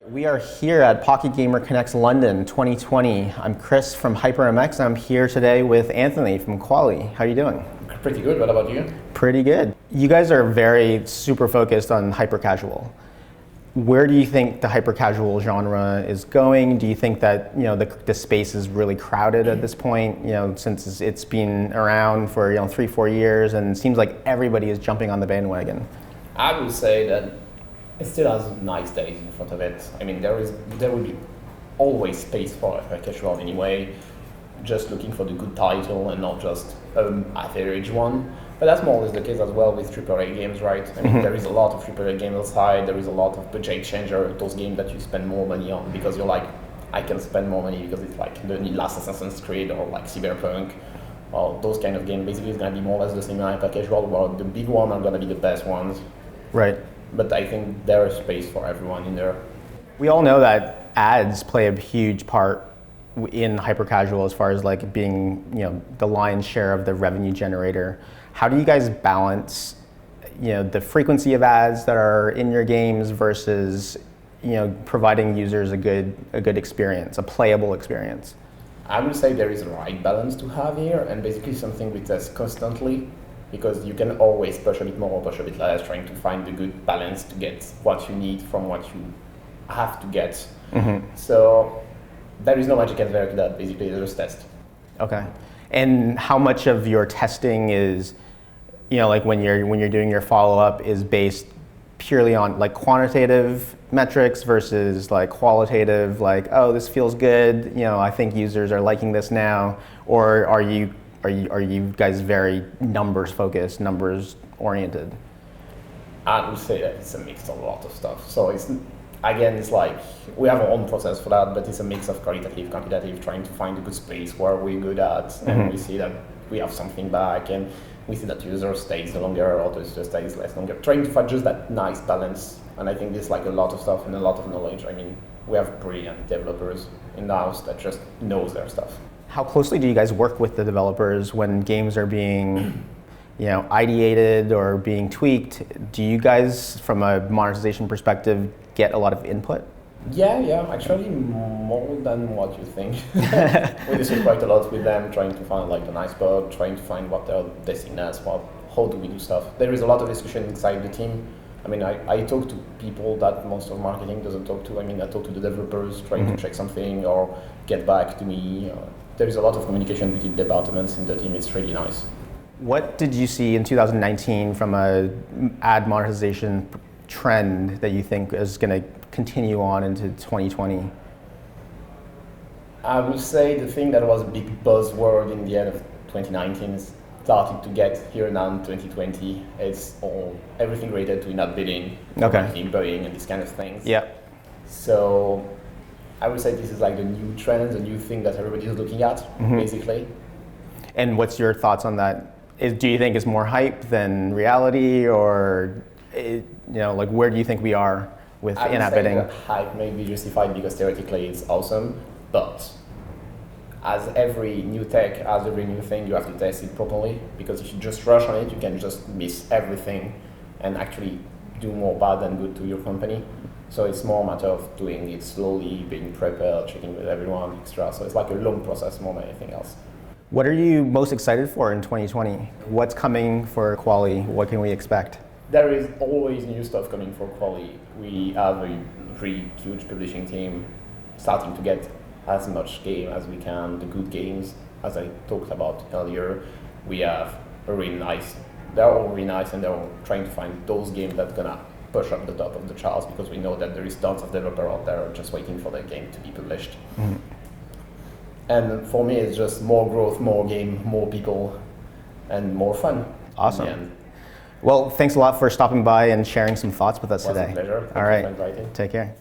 We are here at Pocket Gamer Connects London 2020. I'm Chris from HyprMX and I'm here today with Anthony from Kwalee. How are you doing? Pretty good. What about you? Pretty good. You guys are very super focused on hyper-casual. Where do you think the hyper-casual genre is going? Do you think that the space is really crowded at this point? Since it's been around for 3-4 years, and it seems like everybody is jumping on the bandwagon. I would say that it still has nice days in front of it. I mean, there will be always space for a casual anyway. Just looking for the good title and not just an average one. But that's more or less the case as well with AAA games, right? I mean, there is a lot of AAA games outside. There is a lot of budget changer, those games that you spend more money on because you're like, I can spend more money because it's like the last Assassin's Creed or like Cyberpunk or those kind of games. Basically, it's going to be more or less the same hyper casual, where the big ones are going to be the best ones. Right. But I think there is space for everyone in there. We all know that ads play a huge part in hyper-casual as far as like being the lion's share of the revenue generator. How do you guys balance the frequency of ads that are in your games versus providing users a good experience, a playable experience? I would say there is a right balance to have here, and basically something we test constantly, because you can always push a bit more or push a bit less, trying to find the good balance to get what you need from what you have to get. So there is no magic answer to that. Basically, it's just test. Okay. And how much of your testing is, like when you're doing your follow-up, is based purely on like quantitative metrics versus like qualitative, like, oh, this feels good, I think users are liking this now, or are you guys very numbers focused, numbers oriented? I would say that it's a mix of a lot of stuff. So it's like we have our own process for that, but it's a mix of qualitative, quantitative, trying to find a good space where we're good at, and we see that we have something back, and we see that user stays longer or user stays less longer. Trying to find just that nice balance, and I think there's like a lot of stuff and a lot of knowledge. I mean, we have brilliant developers in the house that just knows their stuff. How closely do you guys work with the developers when games are being ideated or being tweaked? Do you guys, from a monetization perspective, get a lot of input? Yeah, actually more than what you think. We discuss quite a lot with them, trying to find like the nice bug, trying to find what they're testing as, how do we do stuff. There is a lot of discussion inside the team. I mean, I talk to people that most of marketing doesn't talk to. I mean, I talk to the developers, trying to check something or get back to me. There is a lot of communication between departments in the team. It's really nice. What did you see in 2019 from a ad monetization trend that you think is going to continue on into 2020? I would say the thing that was a big buzzword in the end of 2019 is starting to get here now in 2020. It's everything related to in-app bidding, bidding, and these kind of things. Yeah. So I would say this is like the new trend, the new thing that everybody is looking at, basically. And what's your thoughts on that? Do you think it's more hype than reality, or like where do you think we are with in-app bidding? I would say that hype may be justified because theoretically it's awesome, but as every new tech, as every new thing, you have to test it properly, because if you just rush on it, you can just miss everything and actually do more bad than good to your company. So it's more a matter of doing it slowly, being prepared, checking with everyone extra. So it's like a long process more than anything else. What are you most excited for in 2020? What's coming for Kwalee? What can we expect? There is always new stuff coming for Kwalee. We have a pretty huge publishing team, starting to get as much game as we can, the good games, as I talked about earlier. We have a really nice, they're all really nice, and they're all trying to find those games that's gonna push up the top of the charts, because we know that there is tons of developers out there just waiting for their game to be published. And for me, it's just more growth, more game, more people, and more fun. Awesome. Well, thanks a lot for stopping by and sharing some thoughts with us today. It was a pleasure. All right. Take care.